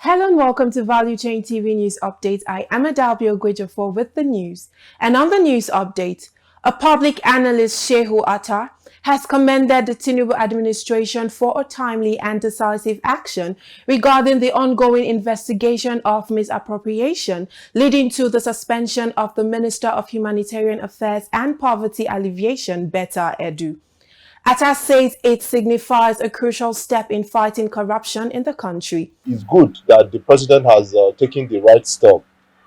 Hello and welcome to Value Chain TV News Update. I am Adalbio Gwejofor with the news. And on the news update, a public analyst, Shehu Atta, has commended the Tinubu administration for a timely and decisive action regarding the ongoing investigation of misappropriation, leading to the suspension of the Minister of Humanitarian Affairs and Poverty Alleviation, Betta Edu. Atta says it signifies a crucial step in fighting corruption in the country. It's good that the president has taken the right step.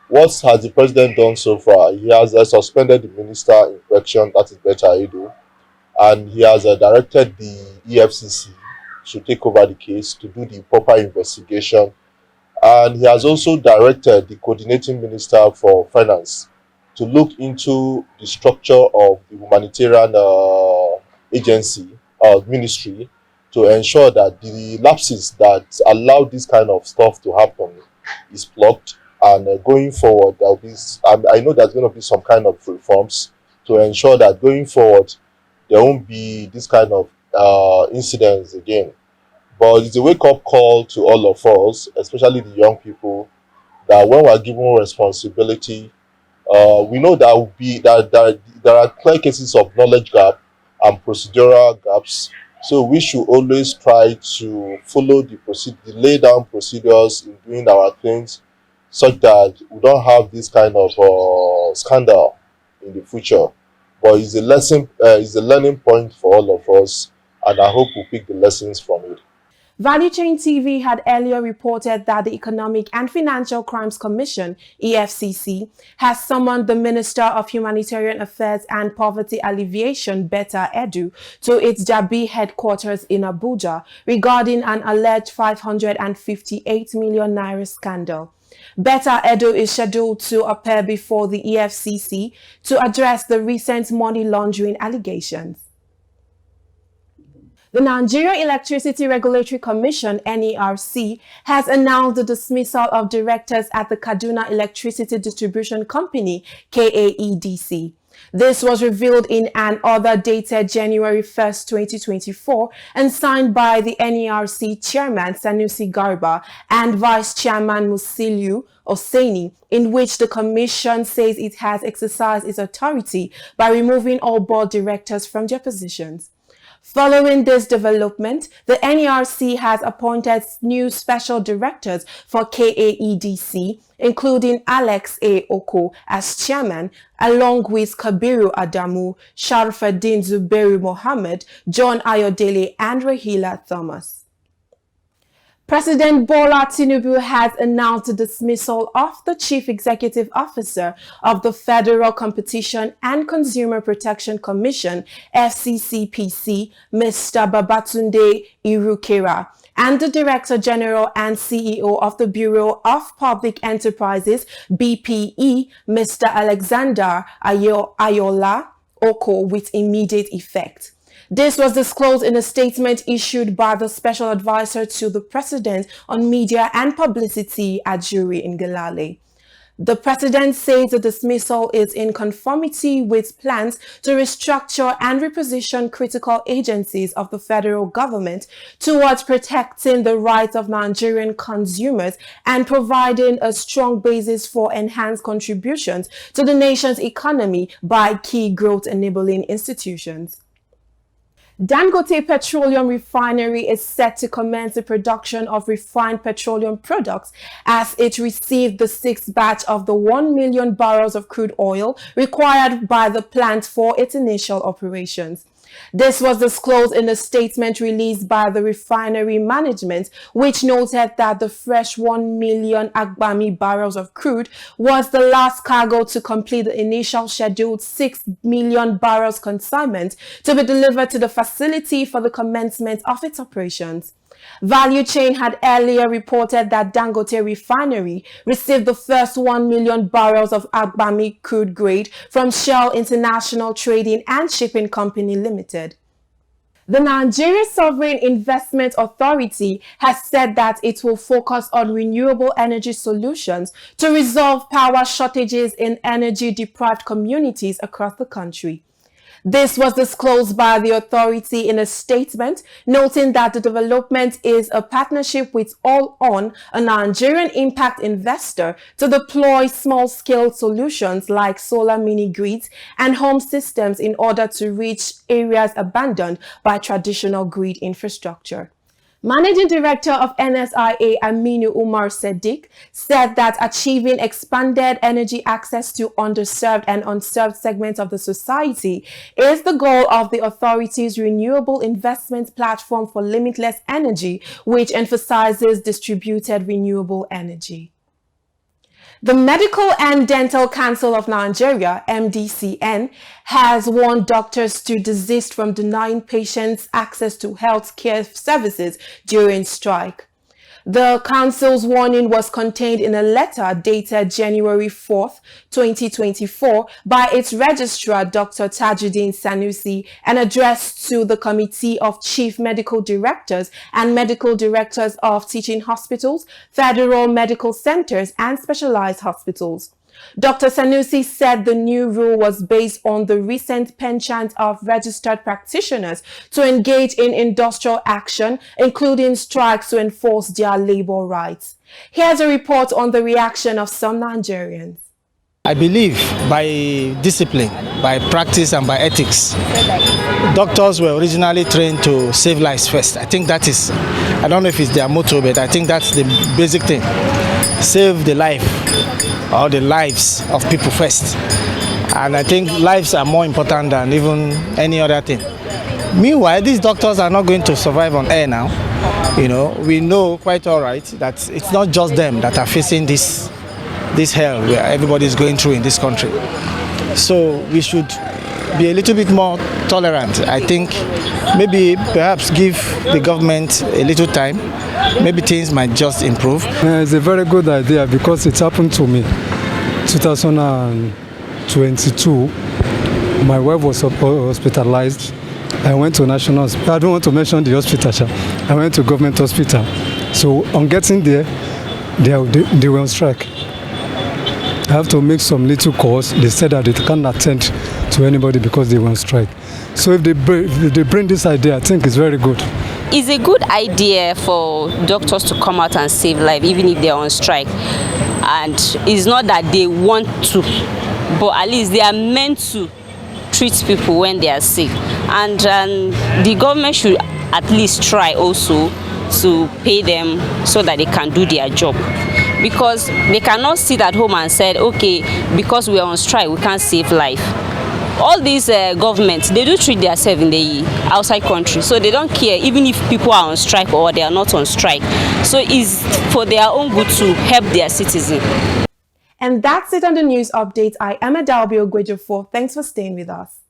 What has the president done so far? He has suspended the minister in question, that is Betta Edu, and he has directed the EFCC to take over the case to do the proper investigation. And he has also directed the coordinating minister for finance to look into the structure of the humanitarian agency or ministry to ensure that the lapses that allow this kind of stuff to happen is blocked. And going forward, there'll be, I know there's going to be some kind of reforms to ensure that going forward there won't be this kind of incidents again. But it's a wake-up call to all of us, especially the young people, that when we're given responsibility, we know that there are clear cases of knowledge gap and procedural gaps. So we should always try to follow the lay down procedures in doing our things, such that we don't have this kind of scandal in the future. But it's a lesson, it's a learning point for all of us, and I hope we pick the lessons from it. Value Chain TV had earlier reported that the Economic and Financial Crimes Commission, EFCC, has summoned the Minister of Humanitarian Affairs and Poverty Alleviation, Betta Edu, to its Jabi headquarters in Abuja regarding an alleged 558 million naira scandal. Betta Edu is scheduled to appear before the EFCC to address the recent money laundering allegations. The Nigeria Electricity Regulatory Commission, NERC, has announced the dismissal of directors at the Kaduna Electricity Distribution Company, KAEDC. This was revealed in an order dated January 1st, 2024, and signed by the NERC Chairman Sanusi Garba and Vice Chairman Musiliu Oseni, in which the Commission says it has exercised its authority by removing all board directors from their positions. Following this development, the NERC has appointed new special directors for KAEDC, including Alex A. Oko as chairman, along with Kabiru Adamu, Sharfaddin Zuberi Mohammed, John Ayodele, and Rahila Thomas. President Bola Tinubu has announced the dismissal of the Chief Executive Officer of the Federal Competition and Consumer Protection Commission, FCCPC, Mr. Babatunde Irukera, and the Director General and CEO of the Bureau of Public Enterprises, BPE, Mr. Alexander Ayola Oko, with immediate effect. This was disclosed in a statement issued by the Special Advisor to the President on Media and Publicity, Ajuri Ngelale. The President says the dismissal is in conformity with plans to restructure and reposition critical agencies of the federal government towards protecting the rights of Nigerian consumers and providing a strong basis for enhanced contributions to the nation's economy by key growth-enabling institutions. Dangote Petroleum Refinery is set to commence the production of refined petroleum products as it received the sixth batch of the 1 million barrels of crude oil required by the plant for its initial operations. This was disclosed in a statement released by the refinery management, which noted that the fresh 1 million Agbami barrels of crude was the last cargo to complete the initial scheduled 6 million barrels consignment to be delivered to the facility for the commencement of its operations. Value Chain had earlier reported that Dangote Refinery received the first 1 million barrels of Agbami crude grade from Shell International Trading and Shipping Company Limited. The Nigeria Sovereign Investment Authority has said that it will focus on renewable energy solutions to resolve power shortages in energy-deprived communities across the country. This was disclosed by the authority in a statement, noting that the development is a partnership with All On, a Nigerian impact investor, to deploy small-scale solutions like solar mini-grids and home systems in order to reach areas abandoned by traditional grid infrastructure. Managing Director of NSIA Aminu Umar Sadiq said that achieving expanded energy access to underserved and unserved segments of the society is the goal of the authority's renewable investment platform for limitless energy, which emphasizes distributed renewable energy. The Medical and Dental Council of Nigeria, MDCN, has warned doctors to desist from denying patients access to health care services during strike. The council's warning was contained in a letter dated January 4th, 2024 by its registrar, Dr. Tajuddin Sanusi, and addressed to the Committee of Chief Medical Directors and Medical Directors of Teaching Hospitals, Federal Medical Centers, and Specialized Hospitals. Dr. Sanusi said the new rule was based on the recent penchant of registered practitioners to engage in industrial action, including strikes to enforce their labor rights. Here's a report on the reaction of some Nigerians. I believe by discipline, by practice and by ethics, doctors were originally trained to save lives first. I think that is, I don't know if it's their motto, but I think that's the basic thing. Save the life or the lives of people first. And I think lives are more important than even any other thing. Meanwhile, these doctors are not going to survive on air now. You know, we know quite all right that it's not just them that are facing this hell where everybody is going through in this country. So we should be a little bit more tolerant. I think maybe perhaps give the government a little time. Maybe things might just improve. It's a very good idea because it happened to me 2022. My wife was hospitalized. I went to national hospital. I don't want to mention the hospital. I went to government hospital. So on getting there, they were on strike. I have to make some little calls. They said that they can't attend to anybody because they were on strike. So if they bring this idea, I think it's very good. It's a good idea for doctors to come out and save life, even if they're on strike. And it's not that they want to, but at least they are meant to treat people when they are sick. And the government should at least try also to pay them so that they can do their job. Because they cannot sit at home and say, okay, because we are on strike, we can't save life. All these governments, they do treat themselves in the outside country, so they don't care even if people are on strike or they are not on strike. So it's for their own good to help their citizens. And that's it on the news update. I am Adalbi Ogwejofor. Thanks for staying with us.